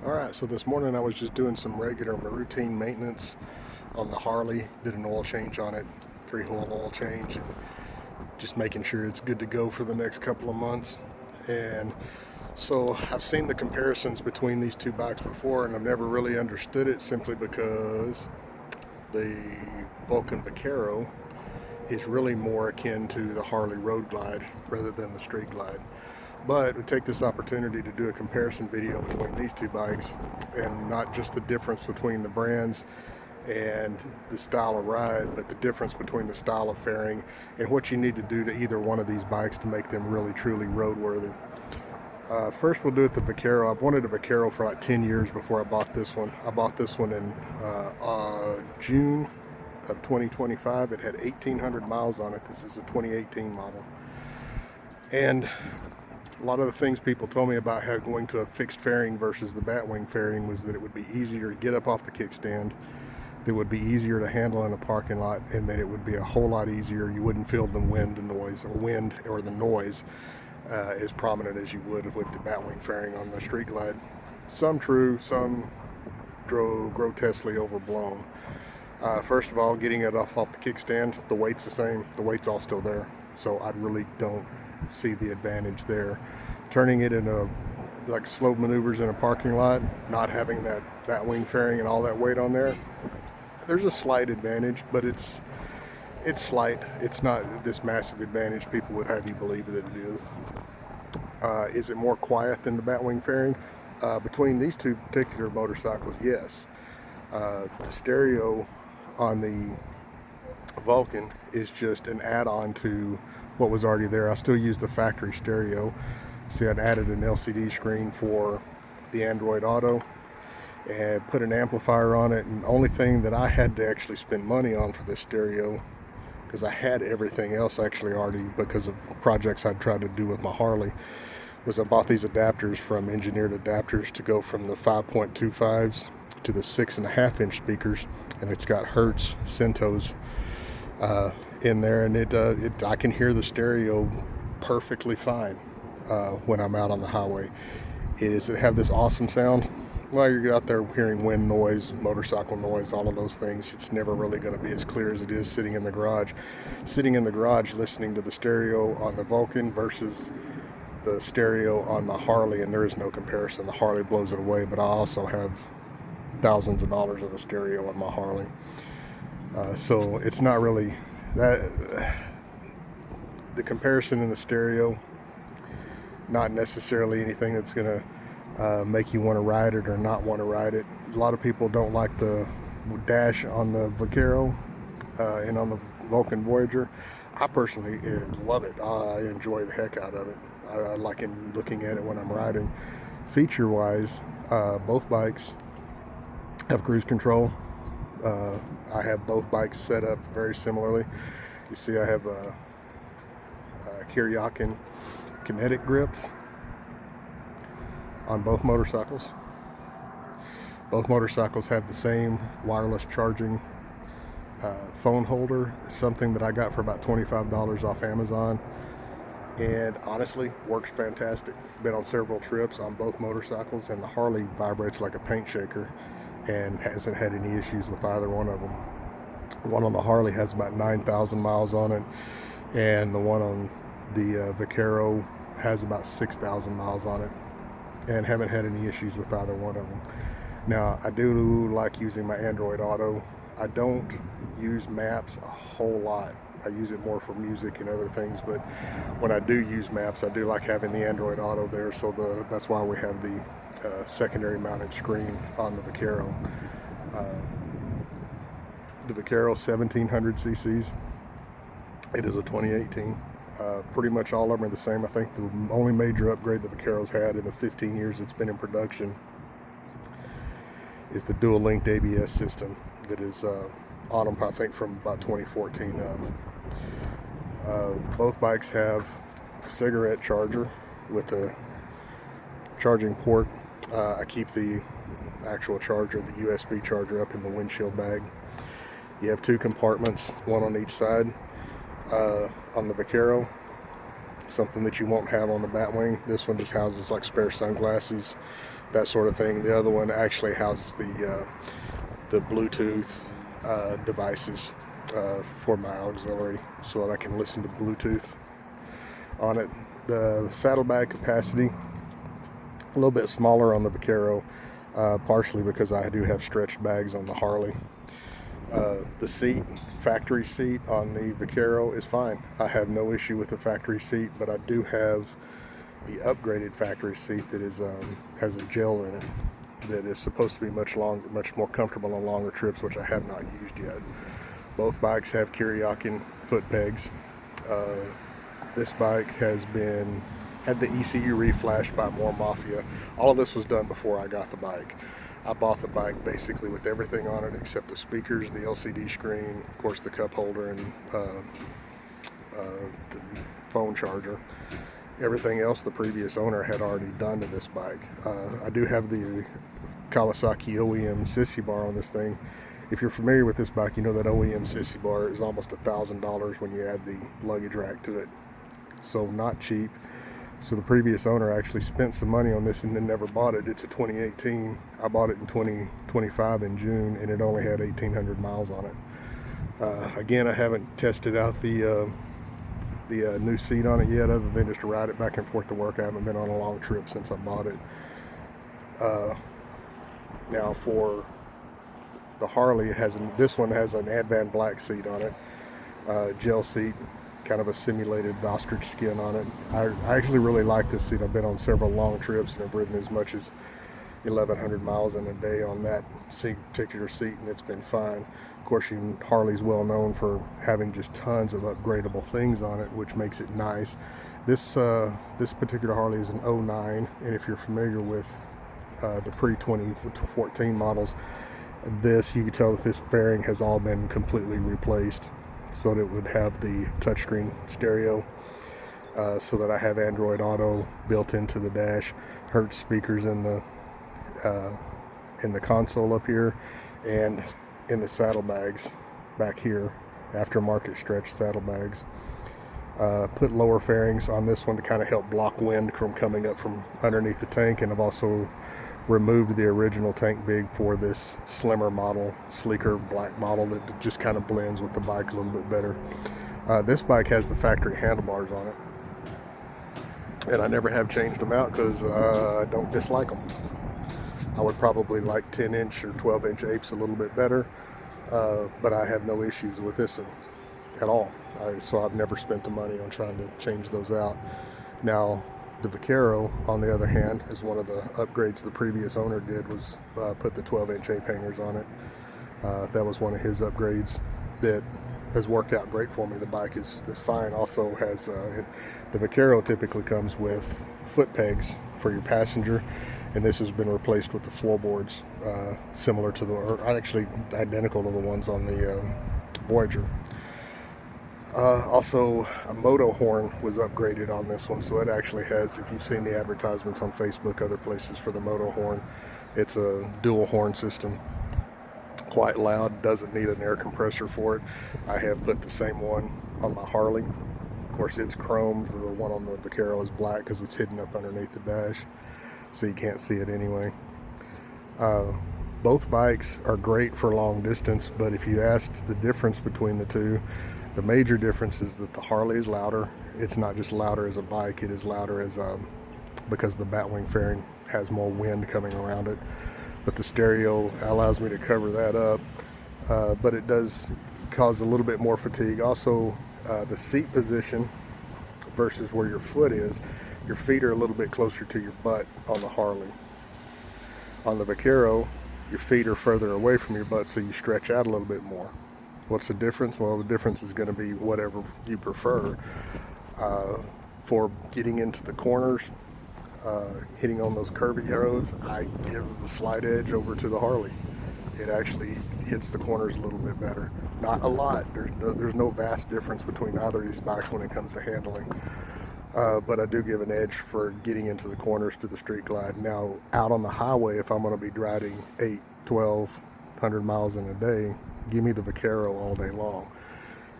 Alright, so this morning I was just doing some regular routine maintenance on the Harley. Did an oil change on it, 3-hole oil change, and just making sure it's good to go for the next couple of months. And so I've seen the comparisons between these two bikes before, and I've never really understood it simply because the Vulcan Vaquero is really more akin to the Harley Road Glide rather than the Street Glide. But we take this opportunity to do a comparison video between these two bikes, and not just the difference between the brands and the style of ride, but the difference between the style of fairing and what you need to do to either one of these bikes to make them really truly roadworthy. First we'll do it the Vaquero. I've wanted a Vaquero for like 10 years before I bought this one. I bought this one in June of 2025. It had 1,800 miles on it. This is a 2018 model. And a lot of the things people told me about how going to a fixed fairing versus the batwing fairing was that it would be easier to get up off the kickstand, that would be easier to handle in a parking lot, and that it would be a whole lot easier. You wouldn't feel the wind or the noise as prominent as you would with the batwing fairing on the Street Glide. Some true, some grotesquely overblown. First of all, getting it off the kickstand, the weight's the same. The weight's all still there, so I really don't see the advantage there. Turning it into like slow maneuvers in a parking lot, not having that batwing fairing and all that weight on there, there's a slight advantage, but it's slight. It's not this massive advantage people would have you believe that it is. Is it more quiet than the batwing fairing? Between these two particular motorcycles, yes. The stereo on the Vulcan is just an add-on to what was already there. I still use the factory stereo. See, I'd added an LCD screen for the Android Auto and put an amplifier on it, and the only thing that I had to actually spend money on for this stereo, because I had everything else actually already because of projects I'd tried to do with my Harley, was I bought these adapters from Engineered Adapters to go from the 5.25s to the 6.5-inch speakers, and it's got Hertz Centos in there, and I can hear the stereo perfectly fine when I'm out on the highway. Does it have this awesome sound? Well, you're out there hearing wind noise, motorcycle noise, all of those things. It's never really going to be as clear as it is sitting in the garage. Sitting in the garage listening to the stereo on the Vulcan versus the stereo on the Harley, and there is no comparison. The Harley blows it away, but I also have thousands of dollars of the stereo on my Harley. So it's not really that. The comparison in the stereo, not necessarily anything that's going to make you want to ride it or not want to ride it. A lot of people don't like the dash on the Vaquero and on the Vulcan Voyager. I personally love it. I enjoy the heck out of it. I like looking at it when I'm riding. Feature-wise, both bikes have cruise control. I have both bikes set up very similarly. You see I have Kiriakin kinetic grips on both motorcycles. Both motorcycles have the same wireless charging phone holder, something that I got for about $25 off Amazon, and honestly works fantastic. Been on several trips on both motorcycles, and the Harley vibrates like a paint shaker and hasn't had any issues with either one of them. The one on the Harley has about 9,000 miles on it, and the one on the Vaquero has about 6,000 miles on it, and haven't had any issues with either one of them. Now, I do like using my Android Auto. I don't use maps a whole lot. I use it more for music and other things, but when I do use maps, I do like having the Android Auto there, so that's why we have the secondary mounted screen on the Vaquero. The Vaquero 1700 cc's. It is a 2018. Pretty much all of them are the same. I think the only major upgrade the Vaquero's had in the 15 years it's been in production is the dual linked ABS system that is on them, I think, from about 2014 up. Both bikes have a cigarette charger with a charging port. I keep the actual charger, the USB charger, up in the windshield bag. You have two compartments, one on each side. On the Vaquero, something that you won't have on the Batwing. This one just houses like spare sunglasses, that sort of thing. The other one actually houses the Bluetooth devices for my auxiliary, so that I can listen to Bluetooth on it. The saddlebag capacity, a little bit smaller on the Vaquero, partially because I do have stretched bags on the Harley. The seat, factory seat on the Vaquero is fine. I have no issue with the factory seat, but I do have the upgraded factory seat that is has a gel in it that is supposed to be much more comfortable on longer trips, which I have not used yet. Both bikes have Kiriakin foot pegs. This bike had the ECU reflashed by More Mafia. All of this was done before I got the bike. I bought the bike basically with everything on it except the speakers, the LCD screen, of course the cup holder, and the phone charger. Everything else the previous owner had already done to this bike. I do have the Kawasaki OEM sissy bar on this thing. If you're familiar with this bike, you know that OEM sissy bar is almost $1,000 when you add the luggage rack to it. So not cheap. So the previous owner actually spent some money on this and then never bought it. It's a 2018. I bought it in 2025 in June, and it only had 1,800 miles on it. Again, I haven't tested out the new seat on it yet, other than just to ride it back and forth to work. I haven't been on a long trip since I bought it. Now for the Harley, this one has an Advan black seat on it, gel seat, kind of a simulated ostrich skin on it. I actually really like this seat. I've been on several long trips and I've ridden as much as 1,100 miles in a day on that particular seat, and it's been fine. Of course, Harley's well known for having just tons of upgradable things on it, which makes it nice. This particular Harley is an 09, and if you're familiar with the pre-2014 models, you can tell that this fairing has all been completely replaced, so that it would have the touchscreen stereo, so that I have Android Auto built into the dash, Hertz speakers in the console up here, and in the saddlebags back here, aftermarket stretch saddlebags. Put lower fairings on this one to kind of help block wind from coming up from underneath the tank, and I've also removed the original tank big for this slimmer model, sleeker black model that just kind of blends with the bike a little bit better. This bike has the factory handlebars on it, and I never have changed them out because I don't dislike them. I would probably like 10-inch or 12-inch apes a little bit better, but I have no issues with this one at all. So I've never spent the money on trying to change those out. Now, the Vaquero, on the other hand, is one of the upgrades the previous owner did, was put the 12-inch ape hangers on it. That was one of his upgrades that has worked out great for me. The bike is fine. Also has, the Vaquero typically comes with foot pegs for your passenger, and this has been replaced with the floorboards, similar to or actually identical to the ones on the Voyager. Also, a moto horn was upgraded on this one, so it actually has, if you've seen the advertisements on Facebook, other places for the moto horn, it's a dual horn system. Quite loud, doesn't need an air compressor for it. I have put the same one on my Harley. Of course, it's chromed. The one on the Vaquero is black because it's hidden up underneath the dash, so you can't see it anyway. Both bikes are great for long distance, but if you asked the difference between the two, the major difference is that the Harley is louder. It's not just louder as a bike, it is louder as because the batwing fairing has more wind coming around it. But the stereo allows me to cover that up, but it does cause a little bit more fatigue. Also, the seat position versus where your foot is, your feet are a little bit closer to your butt on the Harley. On the Vaquero, your feet are further away from your butt, so you stretch out a little bit more. What's the difference? Well, the difference is going to be whatever you prefer. For getting into the corners, hitting on those curvy roads, I give the slight edge over to the Harley. It actually hits the corners a little bit better. Not a lot. There's no vast difference between either of these bikes when it comes to handling. But I do give an edge for getting into the corners to the Street Glide. Now, out on the highway, if I'm going to be riding 8, 12, 100 miles in a day, give me the Vaquero all day long.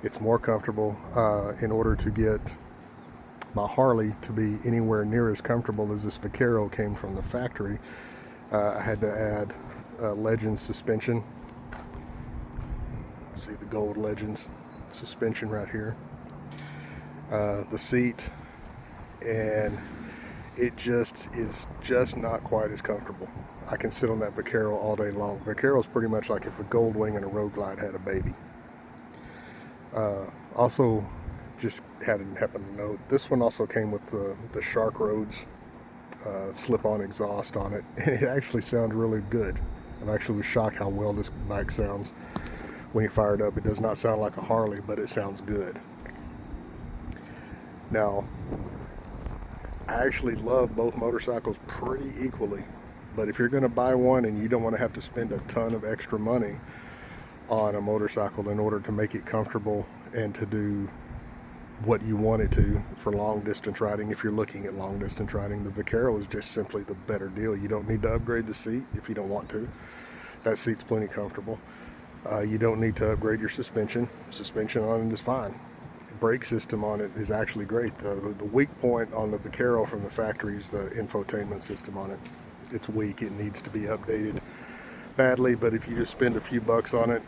It's more comfortable. In order to get my Harley to be anywhere near as comfortable as this Vaquero came from the factory, I had to add Legends suspension. See the gold Legends suspension right here. The seat, and it just is just not quite as comfortable. I can sit on that Vaquero all day long. Vaquero is pretty much like if a Gold Wing and a Road Glide had a baby. Also, just happened to note, this one also came with the Shark Roads slip-on exhaust on it, and it actually sounds really good. I'm actually shocked how well this bike sounds when you fire it up. It does not sound like a Harley, but it sounds good. Now, I actually love both motorcycles pretty equally, but if you're going to buy one and you don't want to have to spend a ton of extra money on a motorcycle in order to make it comfortable and to do what you want it to for long distance riding, if you're looking at long distance riding, the Vaquero is just simply the better deal. You don't need to upgrade the seat if you don't want to. That seat's plenty comfortable. You don't need to upgrade your suspension. Suspension on it is fine. Brake system on it is actually great. The weak point on the Vaquero from the factory is the infotainment system on it. It's weak. It needs to be updated badly, but if you just spend a few bucks on it,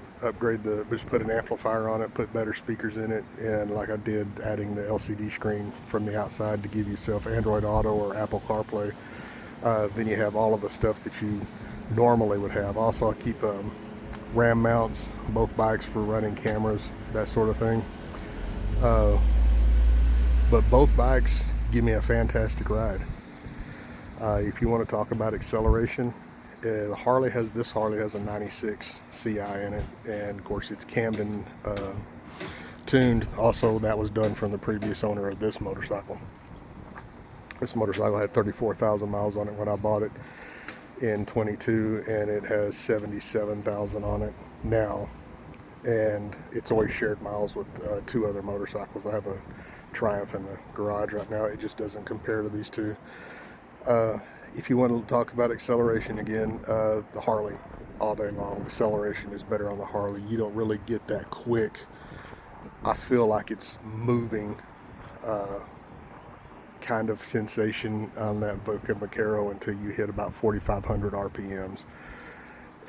just put an amplifier on it, put better speakers in it, and like I did, adding the LCD screen from the outside to give yourself Android Auto or Apple CarPlay, then you have all of the stuff that you normally would have. Also, I keep RAM mounts, both bikes for running cameras, that sort of thing. But both bikes give me a fantastic ride. If you want to talk about acceleration, this Harley has a 96 CI in it, and of course it's Camden tuned. Also, that was done from the previous owner of this motorcycle. This motorcycle had 34,000 miles on it when I bought it in 22, and it has 77,000 on it now. And it's always shared miles with two other motorcycles. I have a Triumph in the garage right now. It just doesn't compare to these two. If you want to talk about acceleration again, the Harley all day long. The acceleration is better on the Harley. You don't really get that quick, I feel like it's moving kind of sensation on that Vulcan Vaquero until you hit about 4,500 RPMs.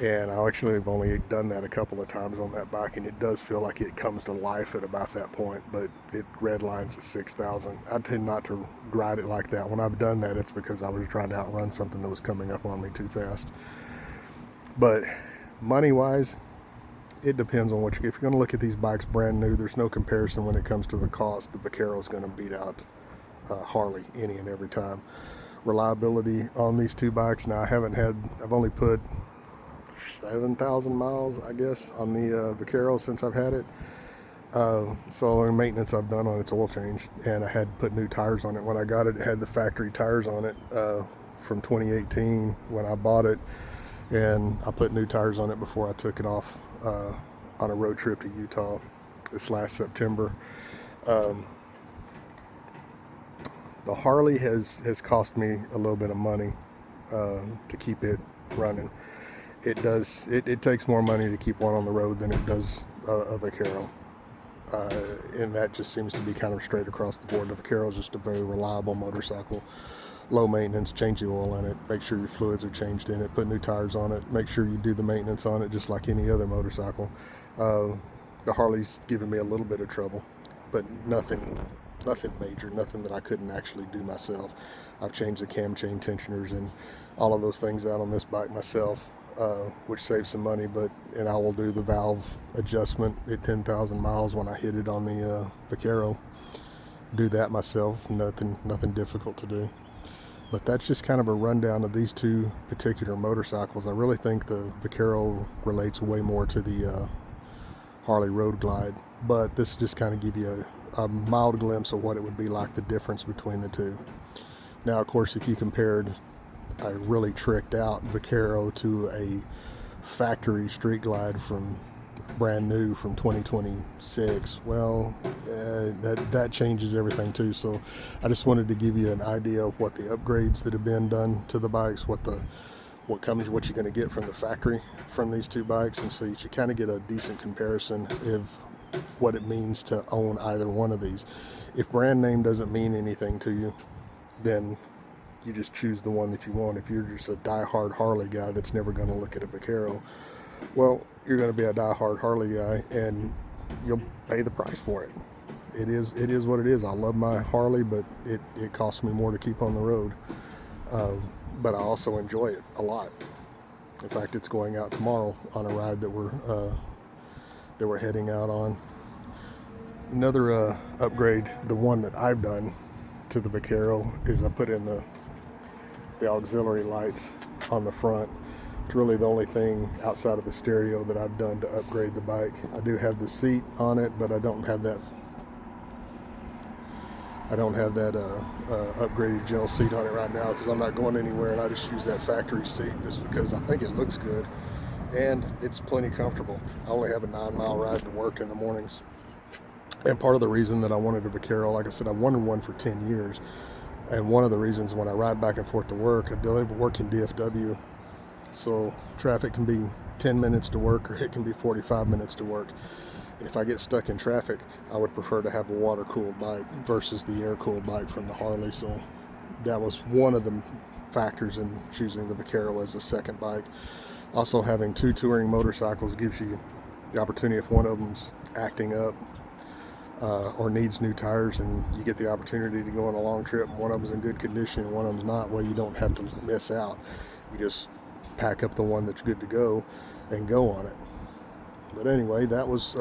And I actually have only done that a couple of times on that bike, and it does feel like it comes to life at about that point, but it redlines at 6,000. I tend not to ride it like that. When I've done that, it's because I was trying to outrun something that was coming up on me too fast. But money-wise, it depends on if you're going to look at these bikes brand new, there's no comparison when it comes to the cost. The Vaquero is going to beat out Harley any and every time. Reliability on these two bikes, now I've only put 7,000 miles, I guess, on the Vaquero since I've had it. So the maintenance I've done on it's oil change, and I had put new tires on it. When I got it, it had the factory tires on it from 2018 when I bought it, and I put new tires on it before I took it off on a road trip to Utah this last September. The Harley has cost me a little bit of money to keep it running. It takes more money to keep one on the road than it does a Vaquero. And that just seems to be kind of straight across the board. The Vaquero is just a very reliable motorcycle. Low maintenance, change the oil in it, make sure your fluids are changed in it, put new tires on it, make sure you do the maintenance on it just like any other motorcycle. The Harley's given me a little bit of trouble, but nothing major, nothing that I couldn't actually do myself. I've changed the cam chain tensioners and all of those things out on this bike myself. Which saves some money, and I will do the valve adjustment at 10,000 miles when I hit it on the Vaquero. Do that myself, nothing difficult to do. But that's just kind of a rundown of these two particular motorcycles. I really think the Vaquero relates way more to the Harley Road Glide, but this just kind of give you a mild glimpse of what it would be like, the difference between the two. Now, of course, if you compared a really tricked out Vaquero to a factory Street Glide from brand new from 2026, well, that changes everything too. So I just wanted to give you an idea of what the upgrades that have been done to the bikes, what you're going to get from the factory from these two bikes, and so you should kind of get a decent comparison of what it means to own either one of these. If brand name doesn't mean anything to you, then you just choose the one that you want. If you're just a die-hard Harley guy that's never going to look at a Vaquero, well, you're going to be a die-hard Harley guy, and you'll pay the price for it. It is what it is. I love my Harley, but it costs me more to keep on the road. But I also enjoy it a lot. In fact, it's going out tomorrow on a ride that we're heading out on. Another upgrade, the one that I've done to the Vaquero, is I put in the auxiliary lights on the front. It's really the only thing outside of the stereo that I've done to upgrade the bike. I do have the seat on it, but I don't have that upgraded gel seat on it right now because I'm not going anywhere, and I just use that factory seat just because I think it looks good and it's plenty comfortable. I only have a 9-mile ride to work in the mornings, and part of the reason that I wanted a Vaquero, like I said, I've wanted one for 10 years, and one of the reasons, when I ride back and forth to work, I work in DFW, so traffic can be 10 minutes to work or it can be 45 minutes to work. And if I get stuck in traffic, I would prefer to have a water-cooled bike versus the air-cooled bike from the Harley. So that was one of the factors in choosing the Vaquero as a second bike. Also, having 2 touring motorcycles gives you the opportunity, if one of them's acting up or needs new tires, and you get the opportunity to go on a long trip, and one of them's in good condition and one of them's not, well, you don't have to miss out. You just pack up the one that's good to go and go on it. But anyway, that was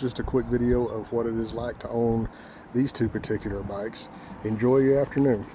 just a quick video of what it is like to own these 2 particular bikes. Enjoy your afternoon.